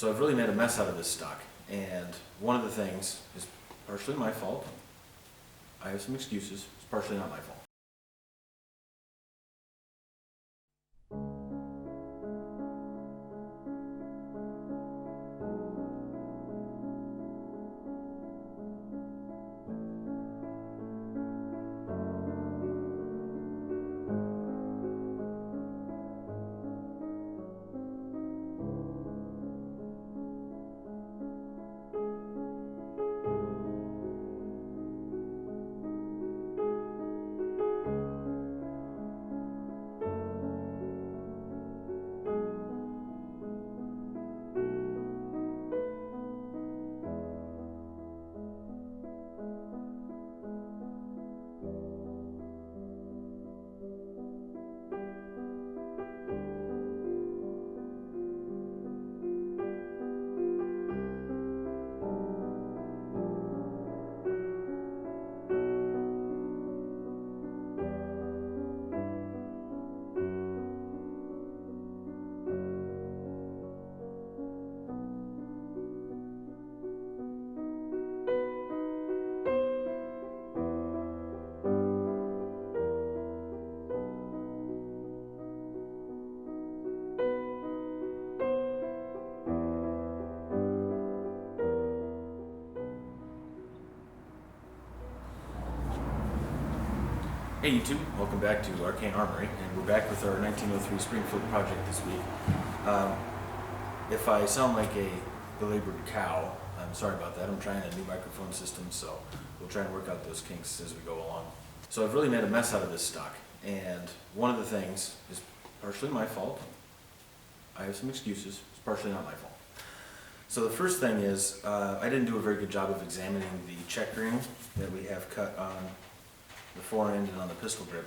So I've really made a mess out of this stock, and one of the things is partially my fault. I have some excuses. It's partially not my fault. Hey YouTube, welcome back to Arcane Armory, and we're back with our 1903 Springfield project this week. If I sound like a belabored cow, I'm sorry about that. I'm trying a new microphone system, so we'll try and work out those kinks as we go along. So I've really made a mess out of this stock, and one of the things is partially my fault. I have some excuses. It's partially not my fault. So the first thing is, I didn't do a very good job of examining the checkering that we have cut on the fore end and on the pistol grip,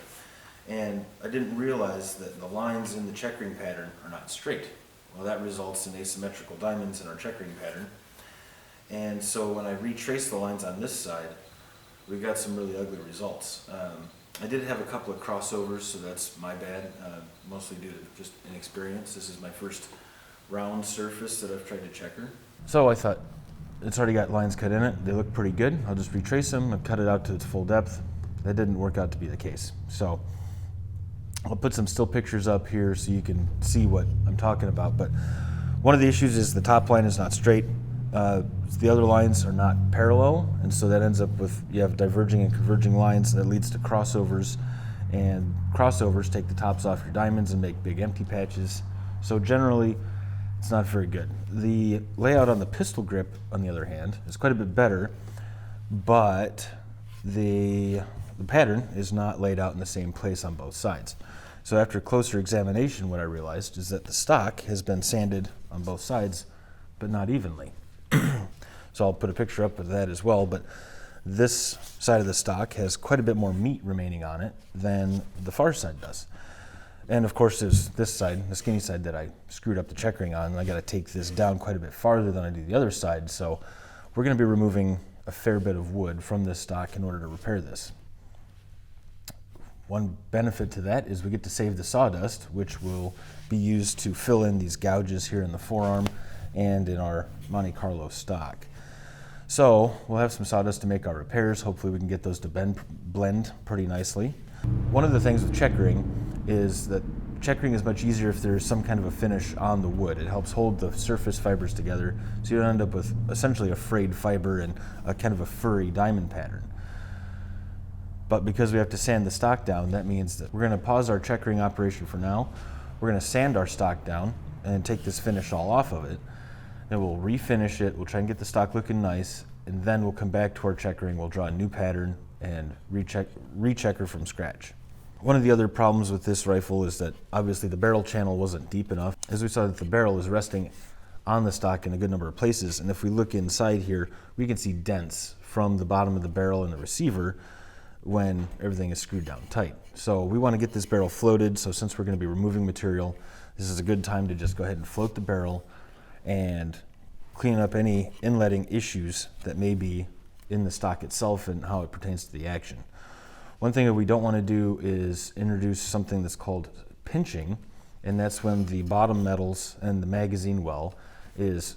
and I didn't realize that the lines in the checkering pattern are not straight. Well, that results in asymmetrical diamonds in our checkering pattern, and so when I retraced the lines on this side, we got some really ugly results. I did have a couple of crossovers, so that's my bad, mostly due to just inexperience. This is my first round surface that I've tried to checker. So I thought, it's already got lines cut in it, they look pretty good, I'll just retrace them and cut it out to its full depth. That didn't work out to be the case. So I'll put some still pictures up here so you can see what I'm talking about. But one of the issues is the top line is not straight. The other lines are not parallel, and so that ends up with, you have diverging and converging lines that leads to crossovers, and crossovers take the tops off your diamonds and make big empty patches. So generally, it's not very good. The layout on the pistol grip, on the other hand, is quite a bit better, but the pattern is not laid out in the same place on both sides. So after closer examination, what I realized is that the stock has been sanded on both sides, but not evenly. So I'll put a picture up of that as well, but this side of the stock has quite a bit more meat remaining on it than the far side does. And of course there's this side, the skinny side, that I screwed up the checkering on, and I gotta take this down quite a bit farther than I do the other side, so we're gonna be removing a fair bit of wood from this stock in order to repair this. One benefit to that is we get to save the sawdust, which will be used to fill in these gouges here in the forearm and in our Monte Carlo stock. So we'll have some sawdust to make our repairs. Hopefully we can get those to blend pretty nicely. One of the things with checkering is that checkering is much easier if there's some kind of a finish on the wood. It helps hold the surface fibers together, so you don't end up with essentially a frayed fiber and a kind of a furry diamond pattern. But because we have to sand the stock down, that means that we're going to pause our checkering operation for now. We're going to sand our stock down and take this finish all off of it. Then we'll refinish it, we'll try and get the stock looking nice, and then we'll come back to our checkering, we'll draw a new pattern and rechecker from scratch. One of the other problems with this rifle is that obviously the barrel channel wasn't deep enough. As we saw, that the barrel is resting on the stock in a good number of places, and if we look inside here, we can see dents from the bottom of the barrel and the receiver when everything is screwed down tight. So we want to get this barrel floated, so since we're going to be removing material, this is a good time to just go ahead and float the barrel and clean up any inletting issues that may be in the stock itself and how it pertains to the action. One thing that we don't want to do is introduce something that's called pinching, and that's when the bottom metals and the magazine well is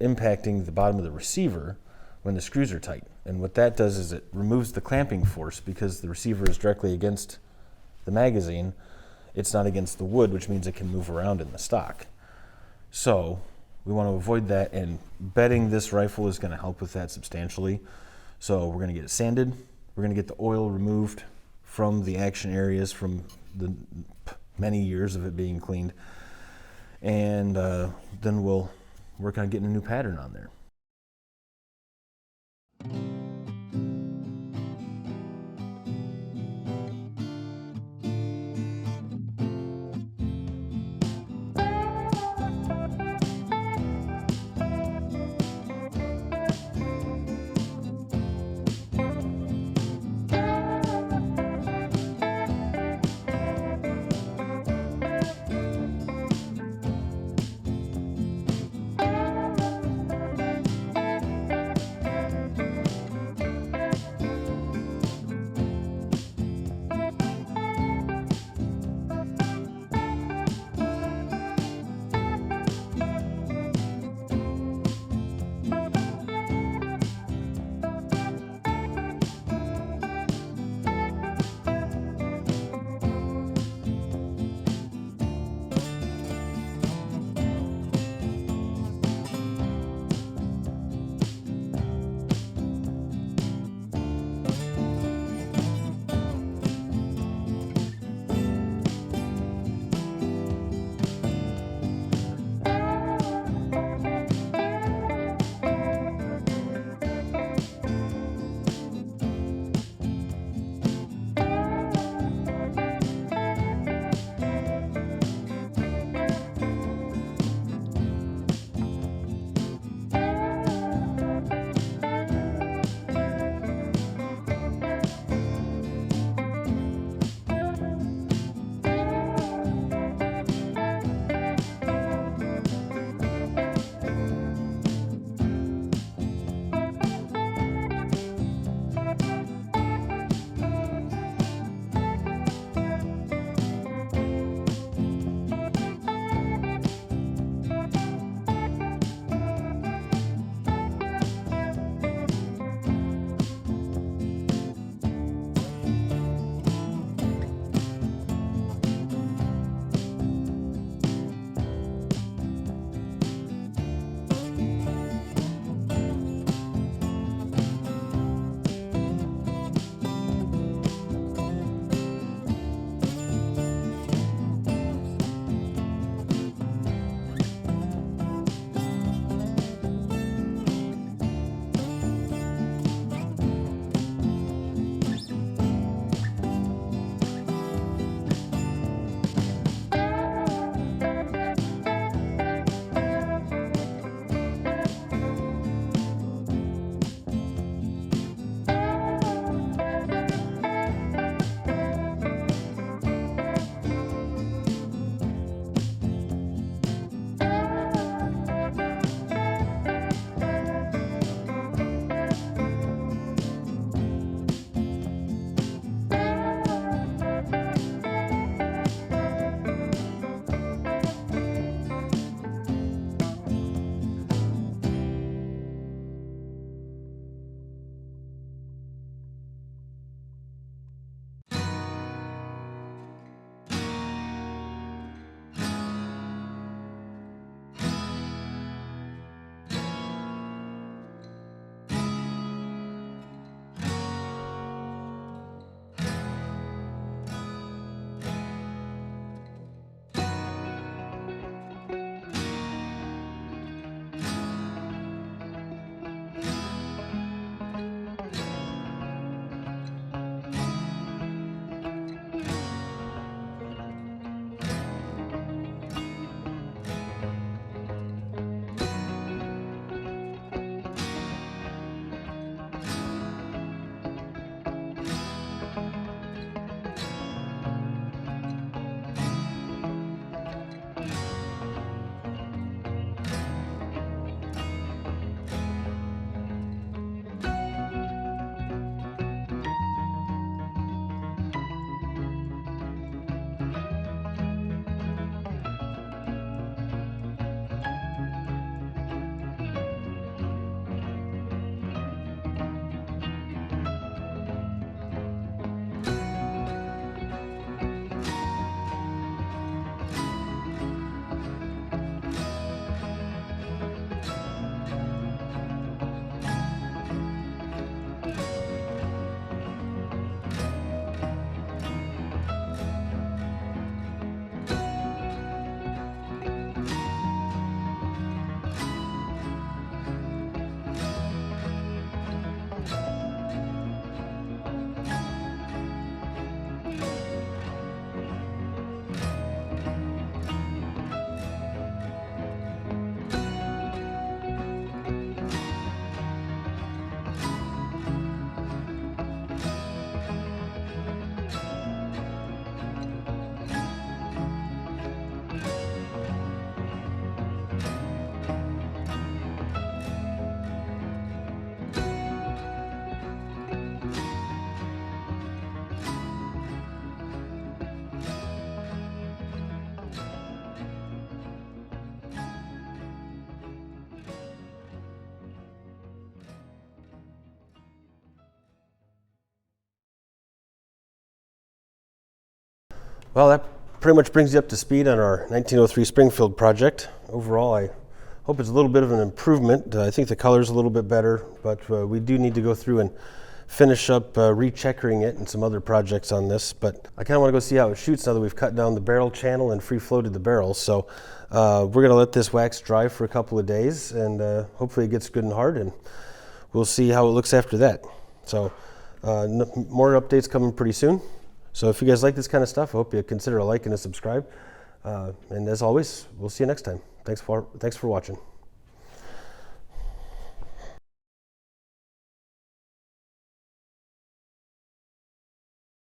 impacting the bottom of the receiver when the screws are tight. And what that does is it removes the clamping force because the receiver is directly against the magazine. It's not against the wood, which means it can move around in the stock. So we want to avoid that, and bedding this rifle is going to help with that substantially. So we're going to get it sanded. We're going to get the oil removed from the action areas from the many years of it being cleaned. And then we'll work on getting a new pattern on there. Well, that pretty much brings you up to speed on our 1903 Springfield project. Overall, I hope it's a little bit of an improvement. I think the color's a little bit better, but we do need to go through and finish up recheckering it and some other projects on this. But I kind of want to go see how it shoots now that we've cut down the barrel channel and free floated the barrels. So we're going to let this wax dry for a couple of days, and hopefully it gets good and hard, and we'll see how it looks after that. So more updates coming pretty soon. So if you guys like this kind of stuff, I hope you consider a like and a subscribe. And as always, we'll see you next time. Thanks for watching.